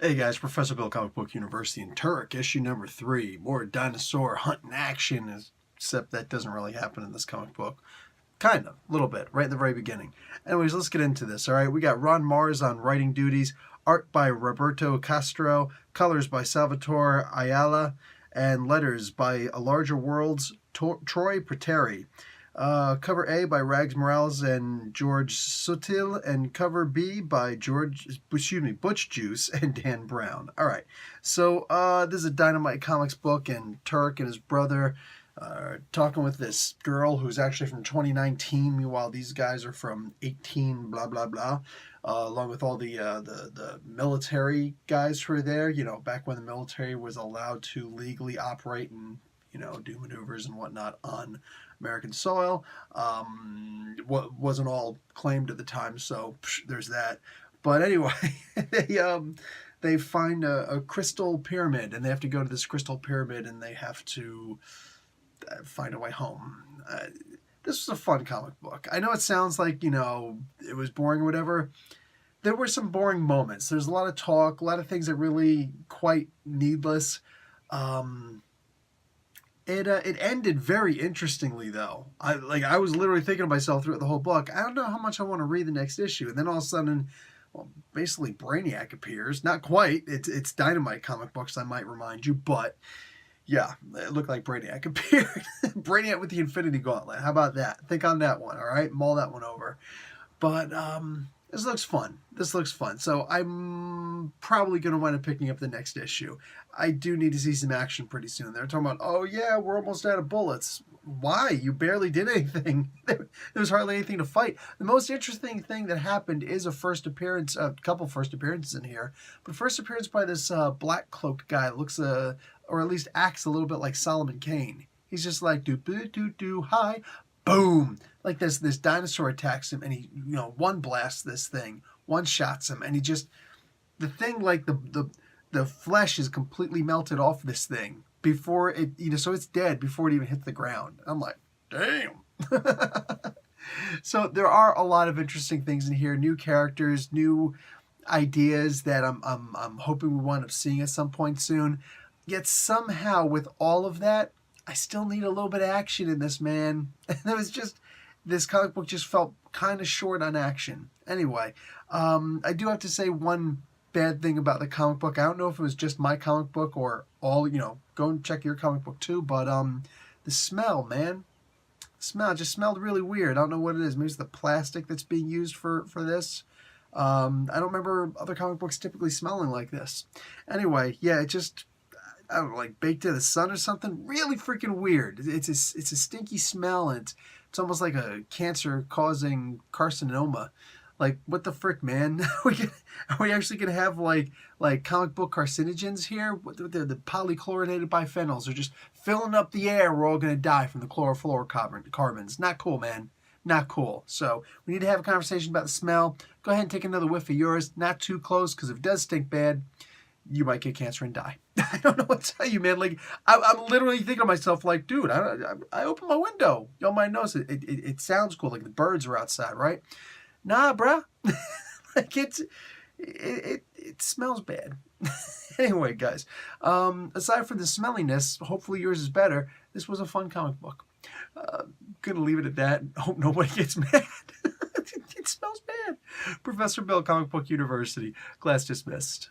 Hey guys, Professor Bill, Comic Book University in Turok, issue number 3. More dinosaur hunting action, except that doesn't really happen in this comic book. Kind of, a little bit, right at the very beginning. Anyways, let's get into this, alright? We got Ron Mars on writing duties, art by Roberto Castro, colors by Salvatore Ayala, and letters by A Larger World's Troy Preteri. Cover A by Rags Morales and George Sutil, and cover B by Butch Juice and Dan Brown. All right, so this is a Dynamite Comics book, and Turok and his brother talking with this girl who's actually from 2019. Meanwhile, these guys are from 18 blah blah blah. Along with all the military guys who are there, you know, back when the military was allowed to legally operate and do maneuvers and whatnot on American soil. What wasn't all claimed at the time, so there's that. But anyway, they find a crystal pyramid, and they have to go to this crystal pyramid, and they have to find a way home. This was a fun comic book. I know it sounds like, it was boring or whatever. There were some boring moments. There's a lot of talk, a lot of things that really quite needless. It ended very interestingly, though. I was literally thinking to myself throughout the whole book, I don't know how much I want to read the next issue. And then all of a sudden, well, basically Brainiac appears. Not quite. It's Dynamite comic books, I might remind you. But, yeah, it looked like Brainiac appeared. Brainiac with the Infinity Gauntlet. How about that? Think on that one, all right? Mull that one over. But, this looks fun. So I'm probably going to wind up picking up the next issue. I do need to see some action pretty soon. They're talking about, oh yeah, we're almost out of bullets. Why? You barely did anything. There was hardly anything to fight. The most interesting thing that happened is a couple first appearances in here. But first appearance by this black cloaked guy that looks, or at least acts a little bit like Solomon Kane. He's just like, do, hi. Boom! Like this dinosaur attacks him, and he, one blasts this thing, one shots him, and he just, the thing, like the flesh is completely melted off this thing before it, so it's dead before it even hits the ground. I'm like, damn. So there are a lot of interesting things in here, new characters, new ideas that I'm hoping we wind up seeing at some point soon. Yet somehow with all of that, I still need a little bit of action in this, man. This comic book just felt kind of short on action. Anyway, I do have to say one bad thing about the comic book. I don't know if it was just my comic book or all, go and check your comic book too, but the smell, man. The smell just smelled really weird. I don't know what it is. Maybe it's the plastic that's being used for this. I don't remember other comic books typically smelling like this. Anyway, yeah, it just, I don't know, like baked in the sun or something. Really freaking weird. It's a stinky smell, and it's almost like a cancer-causing carcinoma. Like, what the frick, man? Are we actually going to have, like comic book carcinogens here? The polychlorinated biphenyls are just filling up the air. We're all going to die from the chlorofluorocarbons. Not cool, man. Not cool. So, we need to have a conversation about the smell. Go ahead and take another whiff of yours. Not too close, because if it does stink bad, you might get cancer and die. I don't know what to tell you, man. Like, I'm literally thinking to myself, like, dude, I opened my window. Y'all might notice it sounds cool. Like, the birds are outside, right? Nah, bruh. Like, it smells bad. Anyway, guys, aside from the smelliness, hopefully yours is better. This was a fun comic book. Gonna leave it at that. Hope nobody gets mad. It smells bad. Professor Bill, Comic Book University. Class dismissed.